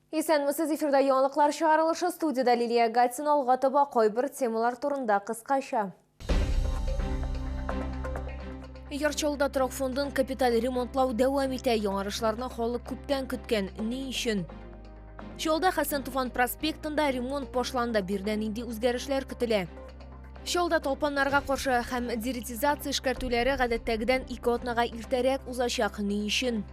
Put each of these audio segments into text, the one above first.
Исәнмесез, эфирда яңалыклар чыгарылышы, студияда Лилия Гатина, алга таба кайбер темалар турында кыскача. Ярчалда торак фондын капиталь ремонтлау дәвам итә, яңарышларны халык күптән көткән. Ни өчен? Шолда Хасан Туфан проспектында ремонт башланды, бирдән инде үзгәрешләр көтелә. Шолда толпаннарга каршы һәм деретизация эшкәртүләре гадәттәгедән 2 атнага иртәрәк узачак. Ни өчен?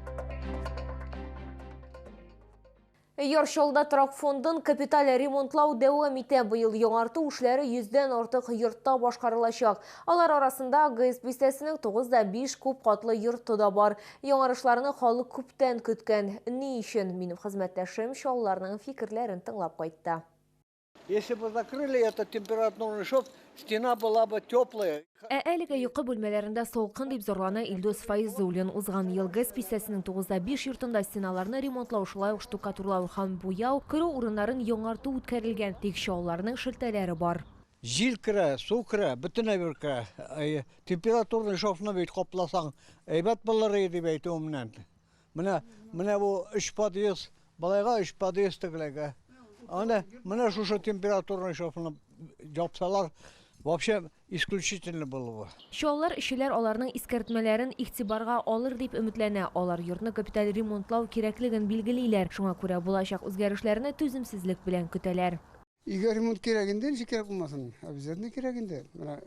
Ярчалда торак фондын капиталь ремонтлау дәвам итә. Быел яңарту эшләре 100дән артык йортта башкарылачак. Алар арасында ГЭС бистәсенең 9.5 күп катлы йорты да бар. Яңарышларны халык күптән көткән. Ни өчен? Минем хезмәттәшем шауларның фикерләрен тыңлап кайтты. Если бы закрыли этот температурный шов, стена была бы теплая. Әлеге йокы бүлмәләрендә салкын дип зарлана Илдус Файзуллин. Узган ел ГЭС бистәсенең 9.5 йортында стеналарны ремонтлау, шулай ук штукатурлау һәм буяу, керү урыннарын яңарту үткәрелгән. Тик шауларның шелтәләре бар. Жил кірә, су кірә, бөтенләй бер кірә. Температурный шовны бит капласаң, әйбәт булыр иде дип әйтүем менән. Менә бу 3 подъезд, балайга 3 подъезд тегеләгә. Менә шушы температурный шовны жапсалар, вообще исключительно было бы. Шаулар эшчеләр аларның искәртмәләрен игътибарга алыр дип өметләнә. Алар йортны капиталь ремонтлау кирәклеген билгелиләр. Шуңа күрә булачак үзгәрешләрне түземсезлек белән көтәләр. Игә ремонт кирәгендә, ничек кирәк булмасын? Обязательно кирәгендә. Менә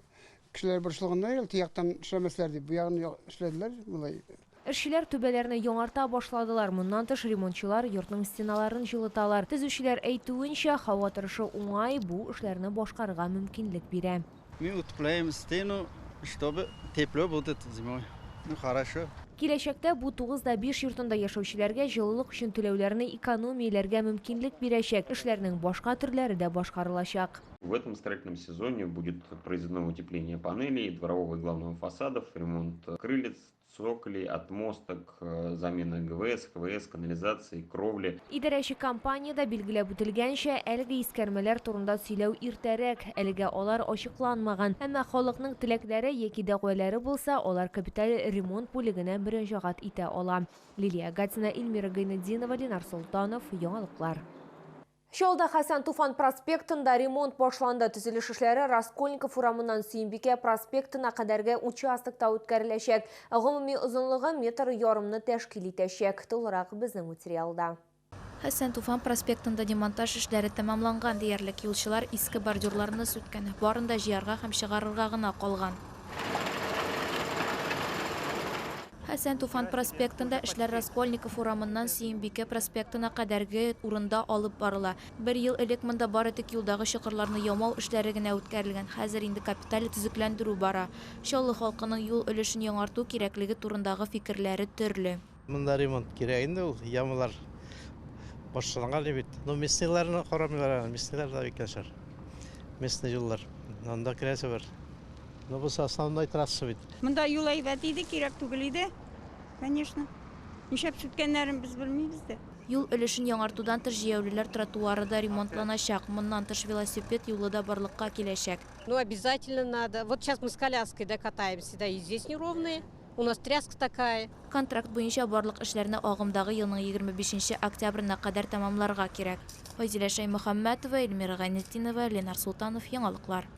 кешеләр борчылганнар, тияктан эшләмәсләр дип, бу ягын эшләделәр, булай. Эшчеләр түбәләрне яңарта башладылар. Моннан тыш ремонтчылар йортның стеналарын җылыталар. Төзүчеләр әйтүенчә, һава торышы уңай, бу эшләрне башкарырга мөмкинлек бирә. Мы утепляем стену, чтобы тепло будет зимой. Ну хорошо. Киләчәктә бу 9.5 йортында яшәүчеләргә җылылык өчен түләүләрне экономияләргә мөмкинлек бирәчәк. Эшләрнең башка төрләре дә башкарылачак. В этом строительном сезоне будет произведено утепление панелей, дворового и главного фасадов, ремонт крылец, цоколей, отмосток, замена ГВС, ХВС, канализации, кровли. Идарәче компанияда билгеләп үтелгәнчә, әлеге искәрмәләр турында сөйләү иртәрәк, әлегә алар ачыкланмаган. Әмма халыкның теләкләре яки дәгъвалары булса, алар капиталь ремонт бүлегенә мөрәҗәгать итә ала. Лилия Гатина, Эльмира Гайнетдинова, Ленар Солтанов, яңалыклар. Шолда Хасан Туфан проспектында ремонт башланды. Төзелеш эшләре Раскольников урамыннан Сөембикә проспектына кадәрге участокта үткәреләчәк. Гомуми озынлыгы 1,5 метрны тәшкил итәчәк. Тулырак безнең материалда. Хасан Туфан проспектында демонтаж эшләре тәмамланган диярлек, юлчылар иске бордюрларны сүткән. Барында җыярга һәм чыгарырга гына калган. Хасан Туфан проспектында эшләр Раскольников урамыннан Сөембикә проспектына кадәрге урында алып барыла. 1 ел элек монда бары тик юлдагы чокырларны ямау эшләре генә үткәрелгән. Хәзер инде капиталь төзекләндерү бара. Шаулы халкының юл өлешен яңарту кирәклеге турындагы фикерләре төрле. Монда ремонт кирәк инде, ул ямалар башланган бит. Но местныйларны карамыйлар, местныйлар да бикәшәр. Местный юллар. Анда керәсе бар. Но бу основной трасса бит. Монда юл әйбәт иде, кирәк түгел иде. Конечно. Нишәп сүткәннәрен без белмибез дә. Юл өлешен яңартудан тыш җәяүлеләр тротуары да ремонтланачак. Моннан тыш велосипед юлы да барлыкка киләчәк. Ну, обязательно надо. Вот сейчас мы с коляской катаемся, да, и здесь неровные. У нас тряска такая. Контракт буенча барлык эшләрне агымдагы елның 25 октябрына кадәр тәмамларга кирәк. Файзилә Шаймөхәммәтова, Эльмира Гайнетдинова, Ленар Султанов, яңалыклар.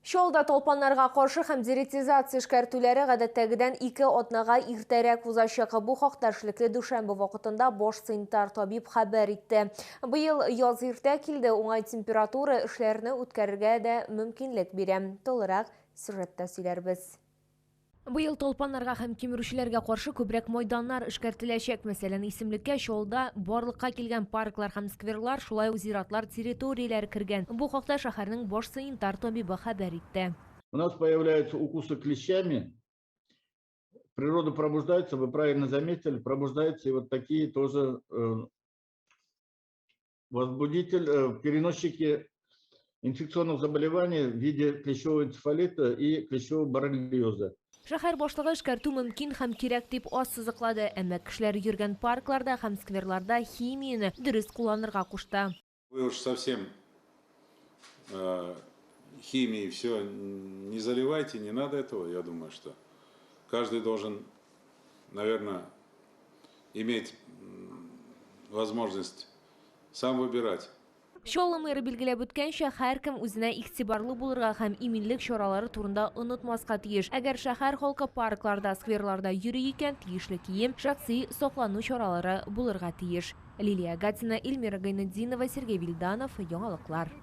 Шолда толпаннарга каршы һәм деретизация эшкәртүләре гадәттәгедән 2 атнага иртәрәк узачак. Бу хакта эшлекле дүшәмбе вакытында баш санитар табиб хәбәр итте. Быел яз иртә килде, уңай температура эшләрне үткәрергә дә мөмкинлек бирә. Толырак сюжетта сөйләрбез. Быел толпаннарга һәм кимерүчеләргә каршы күбрәк майданнар эшкәртеләчәк. Мәсәлән, исемлеккә Шолда барлыкка килгән парклар һәм скверлар, шулай ук зиратлар территорияләре кергән. Бу хакта шәһәрнең баш санитар табибы хәбәр итте. У нас появляются укусы клещами. Природа пробуждается, вы правильно заметили, пробуждаются и вот такие тоже переносчики инфекционных заболеваний в виде клещевого энцефалита и клещевого боррелиоза. Шәһәр башлыгы эшкәртү мөмкин һәм кирәк дип ассызыклады. Әмма кешеләр йөргән паркларда һәм скверларда химияны дөрес кулланырга кушты. Вы уж совсем химией все не заливайте, не надо этого. Я думаю, что каждый должен, наверное, иметь возможность сам выбирать. Шола мэры билгеләп үткәнчә, һәркем үзенә игътибарлы булырга һәм иминлек чаралары турында онытмаска тиеш. Әгәр шәһәр халкы паркларда, скверларда йөри икән, тиешле кием, шәхси саклану чаралары булырга тиеш. Лилия Гатина, Эльмира Гайнетдинова, Сергей Вильданов, Яңалыклар.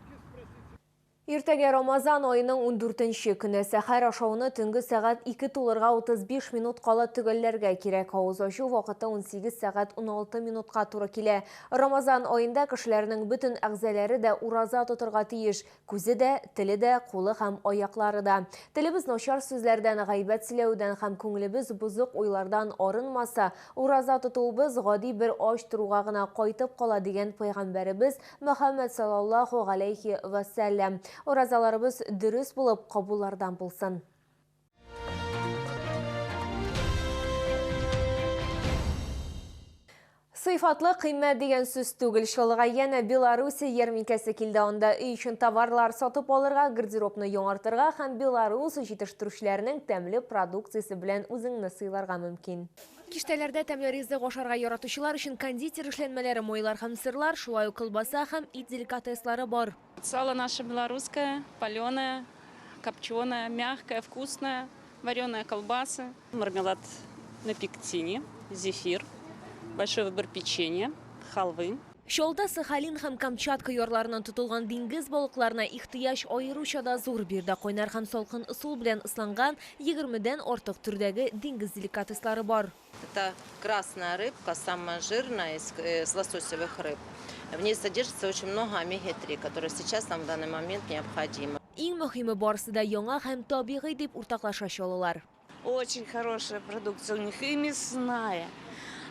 Иртәгә Рамазан айының 14-нче көне сәхәр ашауны төнге сәгать 2 тулырга 35 минут кала төгәлләргә кирәк. Авыз ачу вакыты 18 сәгать 16 минутка туры килә. Рамазан айында кешеләрнең бөтен әгъзалары да ураза тотырга тиеш. Күзе дә, теле дә, кулы һәм аяклары да. Телебез начар сүзләрдән, гайбәт сөйләүдән һәм күңелебез бузык уйлардан арынмаса, ураза тотуыбыз гади бер ач торуга гына кайтып кала дигән пәйгамбәребез Мөхәммәд саллаллаһу алейхи ва сәллям. Уразаларыбыз дөрес булып кабуллардан булсын. Сыйфатлы кыйммәт дигән сүз түгел. Шулга яна Беларусь ярминкәсе килде. Анда өй өчен товарлар сатып алырга, гардеробны яңартырга һәм Беларусь җитештерүчеләренең тәмле продукциясе белән үзеңне сыйларга мөмкин. Киштәләрдә тәмле ризык ашарга яратучылар өчен кондитер эшләнмәләре, майлар һәм сырлар, шулай ук колбаса һәм ит деликатеслары бар. Сало наше белорусское, паленое, копченое, мягкое, вкусное, вареная колбаса, мармелад на пектине, зефир, большой выбор печенья, халвы. Шолда Сахалин һәм Камчатка ярларынан тотылган диңгез балыкларына ихтыяҗ аеруча да зур. Бирдә кайнар һәм салкын ысул белән ысланган 20дән артык төрдәге диңгез деликатеслары бар. Это красная рыбка, самая жирная из лососевых рыб. В ней содержится очень много омеги-3, которые сейчас нам в данный момент необходимы. Иң мөһиме барысы да яңа һәм табигый дип уртаклаша чалалар. Очень хорошая продукция у них и мясная.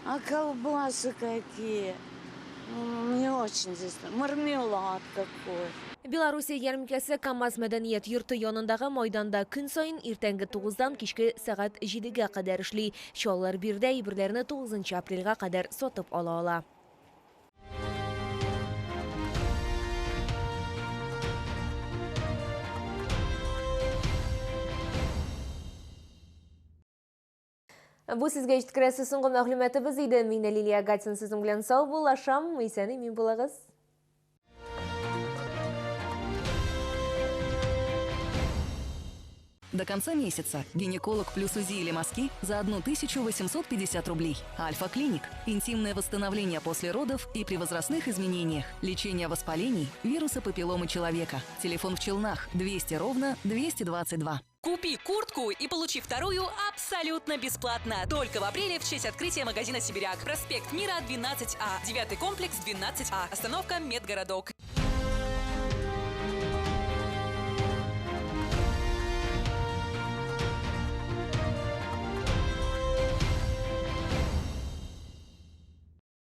А колбасы какие! Мне очень здесь мармелад какой. Беларусь ярминкәсе КамАЗ мәдәният йорты янындагы майданда көн сайын иртәнге 9-дан кичке сәгать 7-гә кадәр эшли. Чаллар бирдә әйберләрне 9 апрельгә кадәр сатып ала. Бу сезгә җиткерәсе соңгы мәгълүматыбыз иде. Мин Лилия Гатина сезнең белән сау булашам. Исән имин булыгыз. До конца месяца гинеколог плюс УЗИ или мазки за 1850 рублей. Альфа-клиник. Интимное восстановление после родов и при возрастных изменениях. Лечение воспалений, вируса папилломы человека. Телефон в Челнах 200-222. Купи куртку и получи вторую абсолютно бесплатно. Только в апреле в честь открытия магазина «Сибиряк». Проспект Мира, 12А. 9-й комплекс, 12А. Остановка Медгородок.